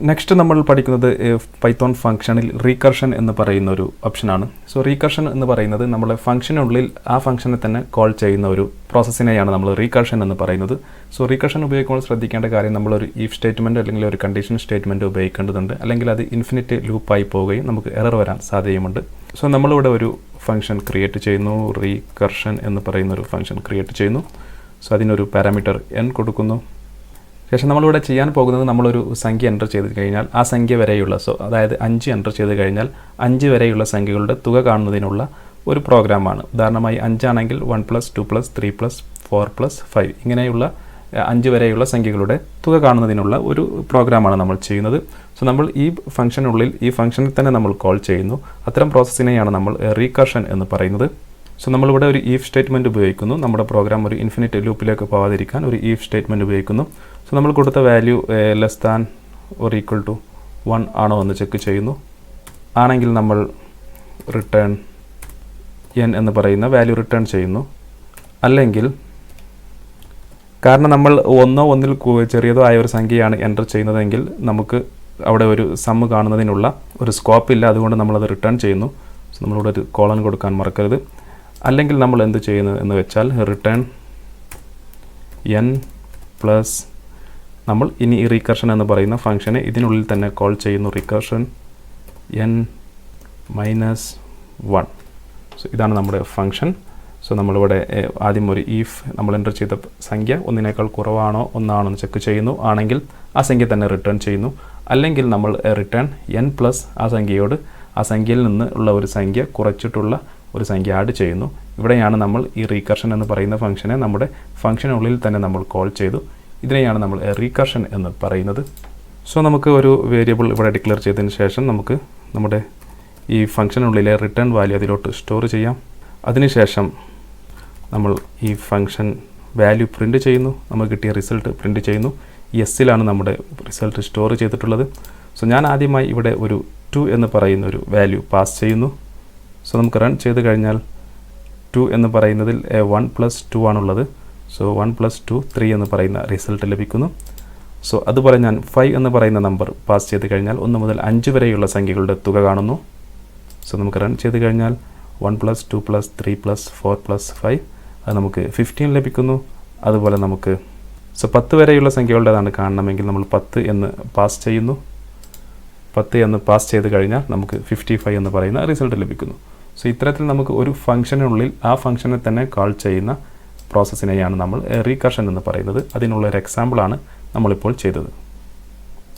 Next നമ്മൾ പഠിക്കുന്നത് Python ഫംഗ്ഷനിൽ റീകർഷൻ എന്ന് പറയുന്ന ഒരു ഓപ്ഷനാണ്. സോ റീകർഷൻ എന്ന് പറയുന്നത് നമ്മളെ ഫംഗ്ഷനുള്ളിൽ ആ ഫംഗ്ഷനെ തന്നെ കോൾ ചെയ്യുന്ന ഒരു പ്രോസസ്സിനെയാണ് നമ്മൾ റീകർഷൻ എന്ന് പറയുന്നത്. സോ റീകർഷൻ ഉപയോഗിക്കുമ്പോൾ ശ്രദ്ധിക്കേണ്ട കാര്യം നമ്മളൊരു ഇഫ് സ്റ്റേറ്റ്മെൻറ്റ് അല്ലെങ്കിൽ ഒരു കണ്ടീഷൻ സ്റ്റേറ്റ്മെൻറ്റ് ഉപയോഗിക്കേണ്ടതുണ്ട്. അല്ലെങ്കിൽ അത് ഇൻഫിനിറ്റ് ലൂപ്പായി പോവുകയും നമുക്ക് എറർ വരാൻ സാധ്യതയുമുണ്ട്. സോ നമ്മളിവിടെ ഒരു ഫംഗ്ഷൻ ക്രിയേറ്റ് ചെയ്യുന്നു, റീകർഷൻ എന്ന് പറയുന്ന ഒരു ഫംഗ്ഷൻ ക്രിയേറ്റ് ചെയ്യുന്നു. സോ അതിനൊരു പാരാമീറ്റർ n കൊടുക്കുന്നു. ശേഷം നമ്മളിവിടെ ചെയ്യാൻ പോകുന്നത് നമ്മളൊരു സംഖ്യ എൻ്റർ ചെയ്ത് കഴിഞ്ഞാൽ ആ സംഖ്യ വരെയുള്ള അതായത് 5 എൻ്റർ ചെയ്ത് കഴിഞ്ഞാൽ 5 വരെയുള്ള സംഖ്യകളുടെ തുക കാണുന്നതിനുള്ള ഒരു പ്രോഗ്രാമാണ്. ഉദാഹരണമായി 5 ആണെങ്കിൽ 1 + 2 + 3 + 4 + 5 ഇങ്ങനെയുള്ള 5 വരെയുള്ള സംഖ്യകളുടെ തുക കാണുന്നതിനുള്ള ഒരു പ്രോഗ്രാമാണ് നമ്മൾ ചെയ്യുന്നത്. സോ നമ്മൾ ഈ ഫംഗ്ഷനുള്ളിൽ ഈ ഫംഗ്ഷനിൽ തന്നെ നമ്മൾ കോൾ ചെയ്യുന്നു. അത്തരം പ്രോസസ്സിനെയാണ് നമ്മൾ റീകർഷൻ എന്ന് പറയുന്നത്. സോ നമ്മളിവിടെ ഒരു ഈഫ് സ്റ്റേറ്റ്മെൻറ്റ് ഉപയോഗിക്കുന്നു. നമ്മുടെ പ്രോഗ്രാം ഒരു ഇൻഫിനിറ്റ് ലൂപ്പിലേക്ക് പോകാതിരിക്കാൻ ഒരു ഈഫ് സ്റ്റേറ്റ്മെൻറ്റ് ഉപയോഗിക്കുന്നു. സോ നമ്മൾ കൊടുത്ത value less than or equal to 1 ആണോ എന്ന് ചെക്ക് ചെയ്യുന്നു. ആണെങ്കിൽ നമ്മൾ റിട്ടേൺ n എന്ന് പറയുന്ന വാല്യൂ റിട്ടേൺ ചെയ്യുന്നു. അല്ലെങ്കിൽ കാരണം നമ്മൾ ഒന്നിൽ ചെറിയതോ ആയ ഒരു സംഖ്യയാണ് എൻ്റർ ചെയ്യുന്നതെങ്കിൽ നമുക്ക് അവിടെ ഒരു സമ്മ് കാണുന്നതിനുള്ള ഒരു സ്കോപ്പ് ഇല്ല. അതുകൊണ്ട് നമ്മളത് റിട്ടേൺ ചെയ്യുന്നു. സോ നമ്മളിവിടെ ഒരു കോളൻ കൊടുക്കാൻ മറക്കരുത്. അല്ലെങ്കിൽ നമ്മൾ എന്ത് ചെയ്യുന്നു എന്ന് വെച്ചാൽ റിട്ടേൺ n പ്ലസ് നമ്മൾ ഇനി ഈ റീകർഷൻ എന്ന് പറയുന്ന ഫംഗ്ഷനെ ഇതിനുള്ളിൽ തന്നെ കോൾ ചെയ്യുന്നു. റീകർഷൻ n മൈനസ് 1. സോ ഇതാണ് നമ്മുടെ ഫംഗ്ഷൻ. സോ നമ്മളിവിടെ ആദ്യം ഒരു ഈഫ് നമ്മൾ എൻ്റർ ചെയ്ത സംഖ്യ ഒന്നിനേക്കാൾ കുറവാണോ ഒന്നാണോ എന്ന് ചെക്ക് ചെയ്യുന്നു. ആണെങ്കിൽ ആ സംഖ്യ തന്നെ റിട്ടേൺ ചെയ്യുന്നു. അല്ലെങ്കിൽ നമ്മൾ റിട്ടേൺ n പ്ലസ് ആ സംഖ്യയോട് ആ സംഖ്യയിൽ നിന്ന് ഉള്ള ഒരു സംഖ്യ കുറച്ചിട്ടുള്ള ഒരു സംഖ്യ ആഡ് ചെയ്യുന്നു. ഇവിടെയാണ് നമ്മൾ ഈ റീകർഷൻ എന്ന് പറയുന്ന ഫംഗ്ഷനെ നമ്മുടെ ഫംഗ്ഷനുള്ളിൽ തന്നെ നമ്മൾ കോൾ ചെയ്തു. ഇതിനെയാണ് നമ്മൾ റീകർഷൻ എന്ന് പറയുന്നത്. സോ നമുക്ക് ഒരു വേരിയബിൾ ഇവിടെ ഡിക്ലെയർ ചെയ്തതിന് ശേഷം നമുക്ക് നമ്മുടെ ഈ ഫംഗ്ഷനുള്ളിലെ റിട്ടേൺ വാല്യൂ അതിലോട്ട് സ്റ്റോർ ചെയ്യാം. അതിനുശേഷം നമ്മൾ ഈ ഫംഗ്ഷൻ വാല്യൂ പ്രിൻറ്റ് ചെയ്യുന്നു. നമുക്ക് കിട്ടിയ റിസൾട്ട് പ്രിൻറ്റ് ചെയ്യുന്നു. എസ്സിലാണ് നമ്മുടെ റിസൾട്ട് സ്റ്റോർ ചെയ്തിട്ടുള്ളത്. സോ ഞാൻ ആദ്യമായി ഇവിടെ ഒരു 2 എന്ന് പറയുന്ന ഒരു വാല്യൂ പാസ് ചെയ്യുന്നു. സോ നമുക്ക് റൺ ചെയ്ത് കഴിഞ്ഞാൽ 2 എന്ന് പറയുന്നതിൽ 1 + 2 ആണുള്ളത്. സോ 1 + 2 3 എന്ന് പറയുന്ന റിസൾട്ട് ലഭിക്കുന്നു. സോ അതുപോലെ ഞാൻ 5 എന്ന് പറയുന്ന നമ്പർ പാസ് ചെയ്ത് കഴിഞ്ഞാൽ 1 മുതൽ 5 വരെയുള്ള സംഖ്യകളുടെ തുക കാണുന്നു. സോ നമുക്ക് റൺ ചെയ്ത് കഴിഞ്ഞാൽ 1 + 2 + 3 + 4 + 5 അത് നമുക്ക് 15 ലഭിക്കുന്നു. അതുപോലെ നമുക്ക് 10 വരെയുള്ള സംഖ്യകളുടേതാണ് കാണണമെങ്കിൽ നമ്മൾ 10 എന്ന് പാസ് ചെയ്യുന്നു. 10 എന്ന് പാസ് ചെയ്ത് കഴിഞ്ഞാൽ നമുക്ക് 55 എന്ന് പറയുന്ന റിസൾട്ട് ലഭിക്കുന്നു. സോ ഇത്തരത്തിൽ നമുക്ക് ഒരു ഫംഗ്ഷനുള്ളിൽ ആ ഫംഗ്ഷനെ തന്നെ കോൾ ചെയ്യുന്ന പ്രോസസ്സിനെയാണ് നമ്മൾ റീകർഷൻ എന്ന് പറയുന്നത്. അതിനുള്ള ഒരു എക്സാമ്പിളാണ് നമ്മളിപ്പോൾ ചെയ്തത്.